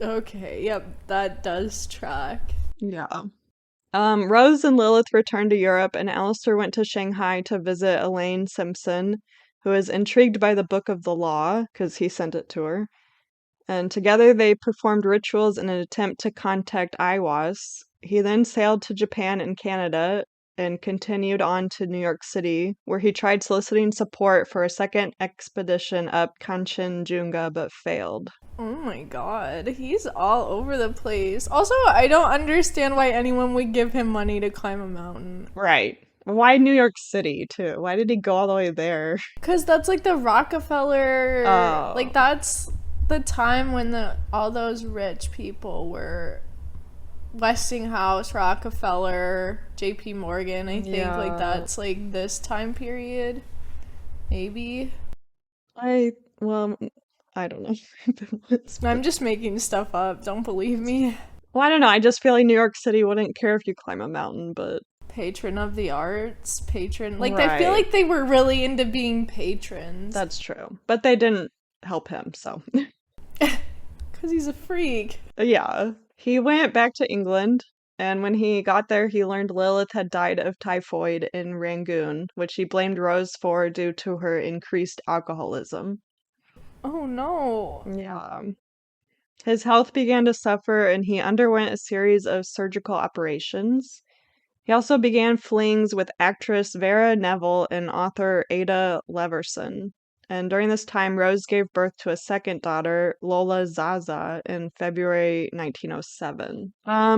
Okay, yep, that does track. Yeah. Rose and Lilith returned to Europe, and Aleister went to Shanghai to visit Elaine Simpson, who was intrigued by the Book of the Law because he sent it to her. And together they performed rituals in an attempt to contact Aiwass. He then sailed to Japan and Canada and continued on to New York City, where he tried soliciting support for a second expedition up Kanchenjunga but failed. Oh my god, he's all over the place. Also, I don't understand why anyone would give him money to climb a mountain. Right. Why New York City, too? Why did he go all the way there? Cause that's like the Rockefeller, like Oh, that's the time when the all those rich people were Westinghouse, Rockefeller, J.P. Morgan. I think like yeah. that's like this time period, maybe. I, well, I don't know if it was, I'm but. just making stuff up. Don't believe me. Well, I don't know. I just feel like New York City wouldn't care if you climb a mountain, but. Patron of the arts, patron. Like I feel Right. like they were really into being patrons. That's true. But they didn't help him, so. Cause he's a freak. Yeah. He went back to England, and when he got there, he learned Lilith had died of typhoid in Rangoon, which he blamed Rose for due to her increased alcoholism. Oh no. Yeah. His health began to suffer, and he underwent a series of surgical operations. He also began flings with actress Vera Neville and author Ada Leverson. And during this time, Rose gave birth to a second daughter, Lola Zaza, in February 1907.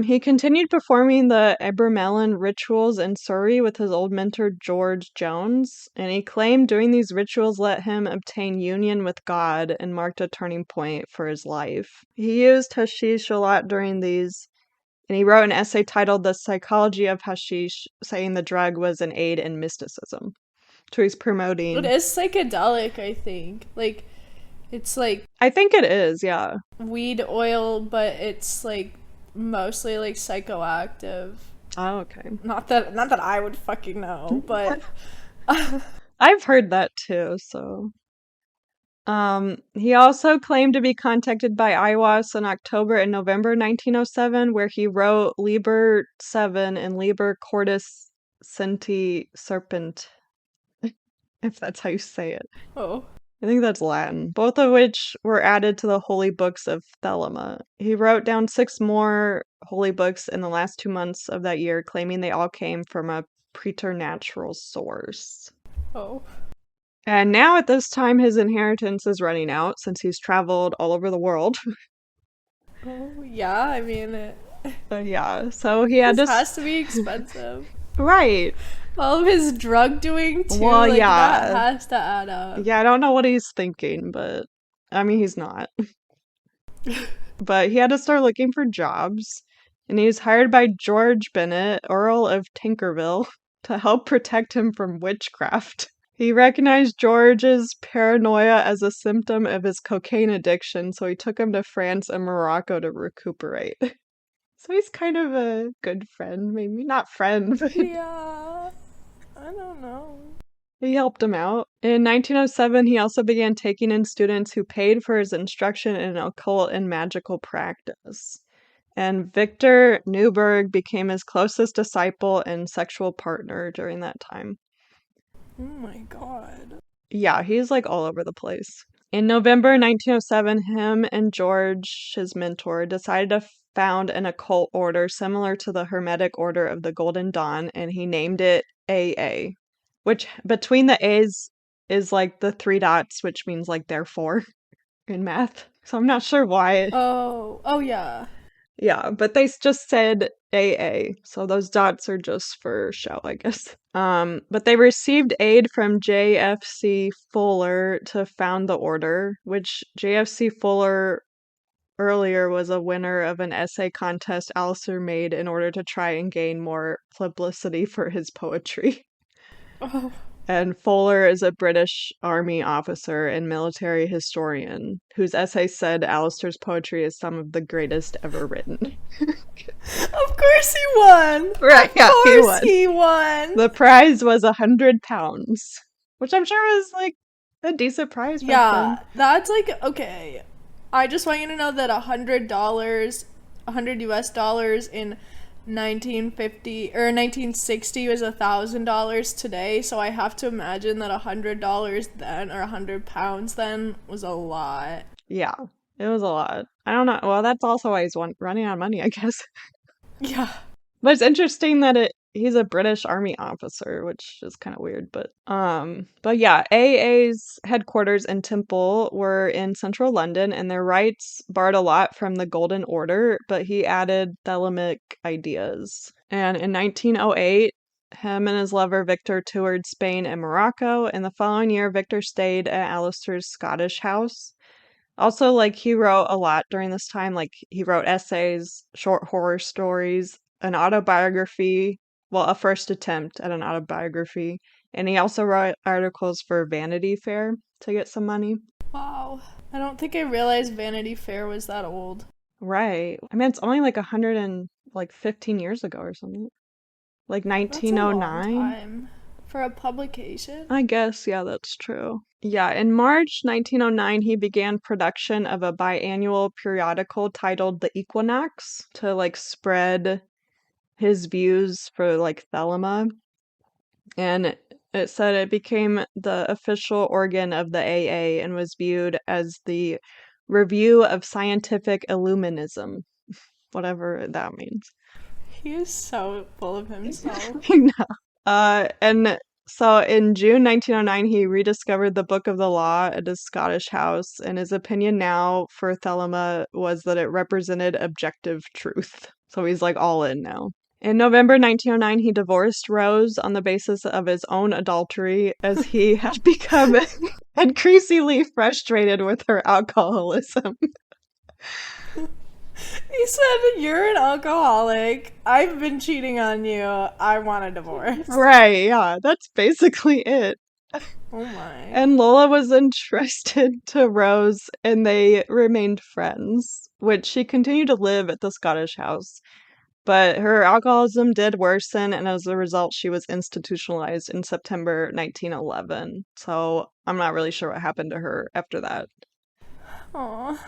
He continued performing the Abramelin rituals in Surrey with his old mentor George Jones, and he claimed doing these rituals let him obtain union with God and marked a turning point for his life. He used hashish a lot during these, and he wrote an essay titled The Psychology of Hashish, saying the drug was an aid in mysticism. So he's It promoting. is psychedelic, I think. Like it's like I think it is, yeah. weed oil, but it's like mostly like psychoactive. Oh, okay. Not that I would fucking know, but I've heard that too, so. He also claimed to be contacted by Aiwass in October and November 1907, where he wrote Liber 7 and Liber Cordis Senti Serpent, if that's how you say it. oh. I think that's Latin, both of which were added to the holy books of Thelema. He wrote down 6 more holy books in the last 2 months of that year, claiming they all came from a preternatural source. Oh. And now at this time, his inheritance is running out since he's traveled all over the world. Oh, yeah, I mean Yeah, so he had this to. has to be expensive. Right. All of his drug doing too, Well, like that yeah. has to add up. Yeah, I don't know what he's thinking, but I mean, he's not. But he had to start looking for jobs, and he was hired by George Bennett, Earl of Tinkerville, to help protect him from witchcraft. He recognized George's paranoia as a symptom of his cocaine addiction, so he took him to France and Morocco to recuperate. So he's kind of a good friend, maybe not friend, but Yeah. I don't know. he helped him out. In 1907, he also began taking in students who paid for his instruction in occult and magical practice. And Victor Newberg became his closest disciple and sexual partner during that time. Oh my god. Yeah, he's like all over the place. In November 1907, him and George, his mentor, decided to found an occult order similar to the Hermetic Order of the Golden Dawn, and he named it AA, which between the A's is like the 3 dots, which means like therefore in math. So I'm not sure why. Oh, oh yeah. Yeah, but they just said AA, so those dots are just for show, I guess. But they received aid from JFC Fuller to found the order, which JFC Fuller earlier was a winner of an essay contest Aleister made in order to try and gain more publicity for his poetry. Oh, And Fuller is a British Army officer and military historian whose essay said Aleister's poetry is some of the greatest ever written. of course he won. Right, Of yeah, he course won. he won. The prize was £100, which I'm sure was like a decent prize back then. Yeah, that's like okay. I just want you to know that $100 in 1950 or 1960 was $1,000 today. So I have to imagine that $100 then, or £100 then, was a lot. Yeah, it was a lot. I don't know. Well, that's also why he's running out of money, I guess. Yeah. But it's interesting that he's a British Army officer, which is kind of weird, but yeah, AA's headquarters and temple were in central London, and their rites borrowed a lot from the Golden Order, but he added Thelemic ideas. And in 1908, him and his lover Victor toured Spain and Morocco, and the following year Victor stayed at Aleister's Scottish house. Also, like, he wrote a lot during this time. Like, he wrote essays, short horror stories, an autobiography, well, a first attempt at an autobiography, and he also wrote articles for Vanity Fair to get some money. Wow. I don't think I realized Vanity Fair was that old. Right. I mean, it's only like 115 years ago or something. Like That's a long 1909. time for a publication. I guess, yeah, that's true. Yeah, in March 1909, he began production of a biannual periodical titled The Equinox to like spread his views for like Thelema. And it said it became the official organ of the AA and was viewed as the review of scientific illuminism, whatever that means. He is so full of himself. I know. And so in June 1909, he rediscovered the Book of the Law at his Scottish house, and his opinion now for Thelema was that it represented objective truth. So he's like all in now. In November 1909, he divorced Rose on the basis of his own adultery, as he had become increasingly frustrated with her alcoholism. He said, "You're an alcoholic. I've been cheating on you. I want a divorce." Right, yeah, that's basically it. Oh my. And Lola was entrusted to Rose, and they remained friends, which she continued to live at the Scottish house. But her alcoholism did worsen, and as a result, she was institutionalized in September 1911. So I'm not really sure what happened to her after that. Aw.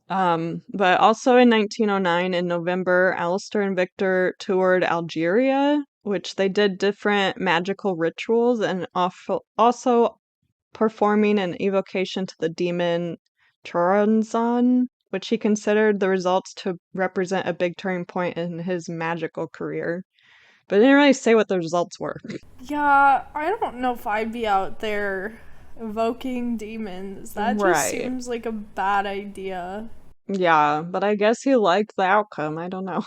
But also in 1909, in November, Alistair and Victor toured Algeria, which they did different magical rituals and also performing an evocation to the demon Choronzon, which he considered the results to represent a big turning point in his magical career. But it didn't really say what the results were. Yeah, I don't know if I'd be out there evoking demons. That just Right. seems like a bad idea. Yeah, but I guess he liked the outcome. I don't know.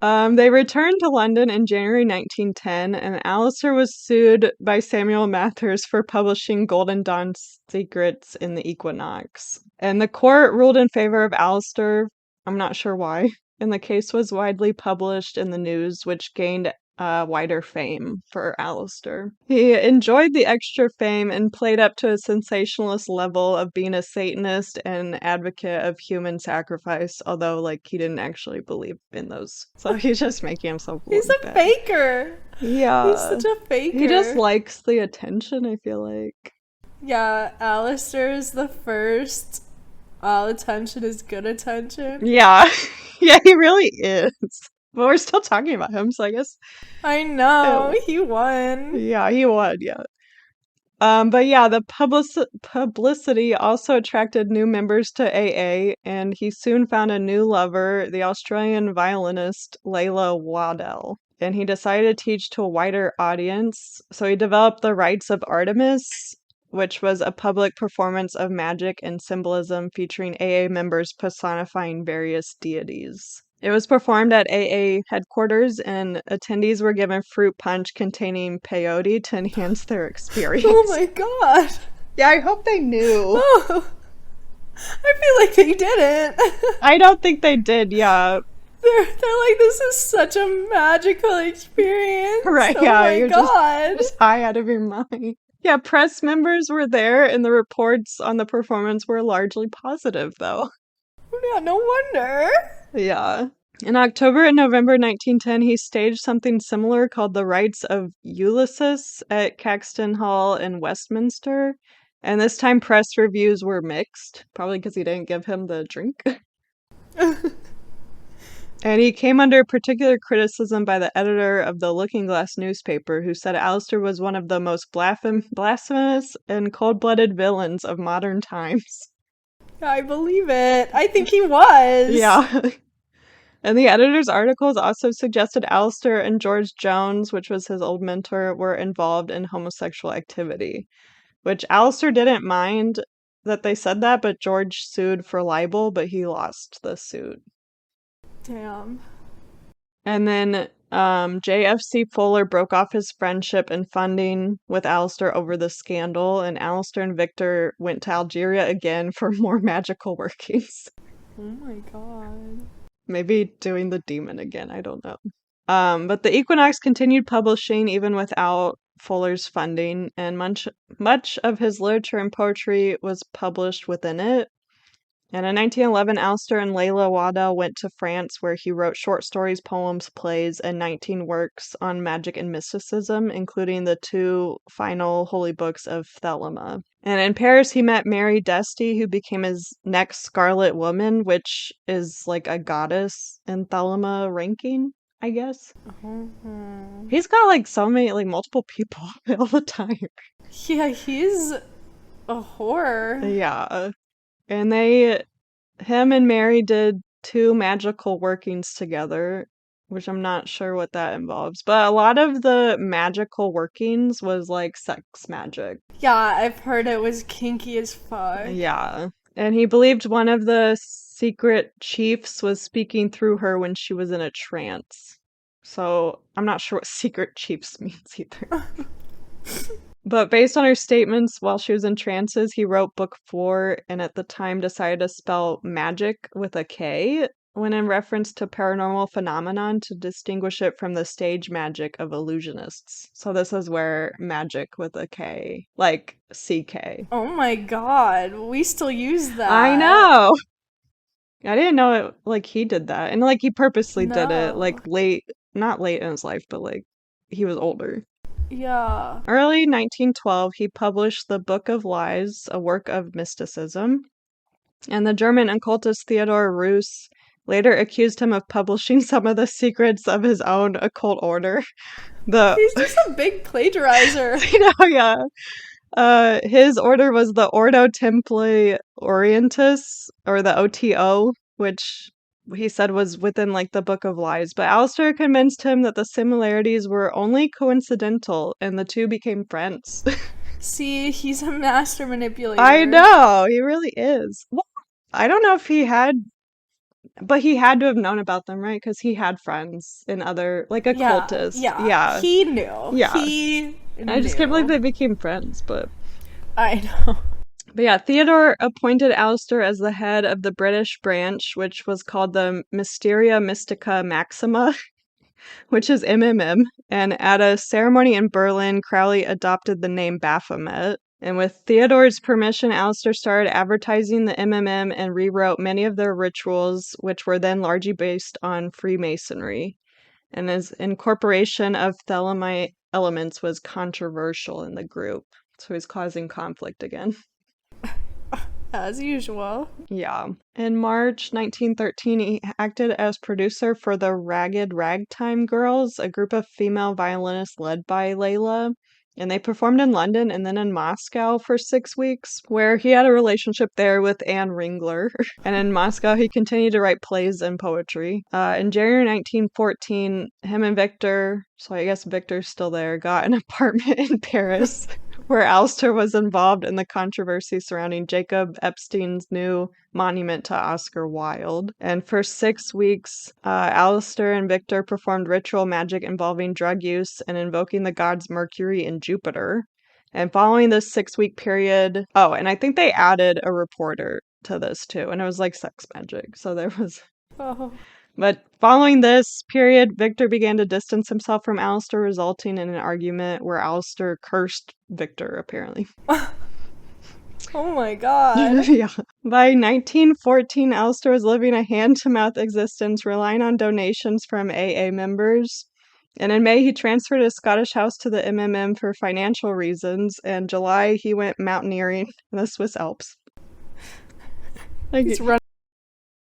They returned to London in January 1910, and Aleister was sued by Samuel Mathers for publishing Golden Dawn's secrets in the Equinox. And the court ruled in favor of Aleister. I'm not sure why. And the case was widely published in the news, which gained wider fame for Aleister. He enjoyed the extra fame and played up to a sensationalist level of being a Satanist and advocate of human sacrifice, although like he didn't actually believe in those. So he's just making himself look He's a bad. faker. Yeah. He's such a faker. He just likes the attention, I feel like. Yeah, Aleister is the first. All attention is good attention. Yeah. Yeah, he really is. But we're still talking about him, so I guess. I know. Ew. He won. Yeah, he won, yeah. But yeah, the publicity also attracted new members to AA, and he soon found a new lover, the Australian violinist Layla Waddell. And he decided to teach to a wider audience, so he developed the Rites of Artemis, which was a public performance of magic and symbolism featuring AA members personifying various deities. It was performed at AA headquarters, and attendees were given fruit punch containing peyote to enhance their experience. Oh my god. Yeah, I hope they knew. Oh. I feel like they didn't. I don't think they did, yeah. They're like, this is such a magical experience. Right, oh yeah, my you're god. just high out of your mind. Yeah, press members were there, and the reports on the performance were largely positive, though. Yeah, no wonder. Yeah. In October and November 1910, he staged something similar called the Rites of Ulysses at Caxton Hall in Westminster. And this time press reviews were mixed, probably because he didn't give him the drink. And he came under particular criticism by the editor of the Looking Glass newspaper, who said Aleister was one of the most blasphemous and cold-blooded villains of modern times. I believe it. I think he was. Yeah. And the editor's articles also suggested Aleister and George Jones, which was his old mentor, were involved in homosexual activity, which Aleister didn't mind that they said that, but George sued for libel, but he lost the suit. Damn. And then JFC Fuller broke off his friendship and funding with Aleister over the scandal, and Aleister and Victor went to Algeria again for more magical workings. Oh my god. Maybe doing the demon again, I don't know. But the Equinox continued publishing even without Fuller's funding, and much of his literature and poetry was published within it. And in 1911, Aleister and Layla Waddell went to France, where he wrote short stories, poems, plays, and 19 works on magic and mysticism, including the 2 final holy books of Thelema. And in Paris, he met Mary Desty, who became his next Scarlet Woman, which is like a goddess in Thelema ranking, I guess. Mm-hmm. He's got like so many, like multiple people all the time. Yeah, he's a whore. Yeah. And him and Mary did 2 magical workings together, which I'm not sure what that involves. But a lot of the magical workings was like sex magic. Yeah, I've heard it was kinky as fuck. Yeah. And he believed one of the secret chiefs was speaking through her when she was in a trance. So I'm not sure what secret chiefs means either. But based on her statements while she was in trances, he wrote book 4 and at the time decided to spell magic with a K when in reference to paranormal phenomenon to distinguish it from the stage magic of illusionists. So this is where magic with a K, like CK. Oh my god, we still use that. I know! I didn't know it, like he did that. And like he purposely did it, like not late in his life, but like he was older. Yeah. Early 1912, he published the Book of Lies, a work of mysticism, and the German occultist Theodor Roos later accused him of publishing some of the secrets of his own occult order. He's just a big plagiarizer. I know, yeah. His order was the Ordo Templi Orientis, or the OTO, which he said was within like the Book of Lies, but Aleister convinced him that the similarities were only coincidental and the 2 became friends. See, he's a master manipulator. I know, he really is. Well, I don't know if he had, but he had to have known about them, right? Because he had friends in other, like occultists. Yeah. He knew. Yeah. I just can't believe they became friends, but I know. But yeah, Theodore appointed Aleister as the head of the British branch, which was called the Mysteria Mystica Maxima, which is MMM. And at a ceremony in Berlin, Crowley adopted the name Baphomet. And with Theodore's permission, Aleister started advertising the MMM and rewrote many of their rituals, which were then largely based on Freemasonry. And his incorporation of Thelemite elements was controversial in the group. So he's causing conflict again. As usual. Yeah. In March 1913, he acted as producer for the Ragged Ragtime Girls, a group of female violinists led by Layla. And they performed in London and then in Moscow for 6 weeks, where he had a relationship there with Anne Ringler. And in Moscow, he continued to write plays and poetry. In January 1914, him and Victor, so I guess Victor's still there, got an apartment in Paris, where Aleister was involved in the controversy surrounding Jacob Epstein's new monument to Oscar Wilde. And for 6 weeks, Aleister and Victor performed ritual magic involving drug use and invoking the gods Mercury and Jupiter. And following this 6-week period, and I think they added a reporter to this too, and it was like sex magic. So there was... Oh. But following this period, Victor began to distance himself from Aleister, resulting in an argument where Aleister cursed Victor, apparently. Oh my god. Yeah. By 1914, Aleister was living a hand-to-mouth existence, relying on donations from AA members. And in May, he transferred his Scottish house to the MMM for financial reasons. And July, he went mountaineering in the Swiss Alps. Like, He's running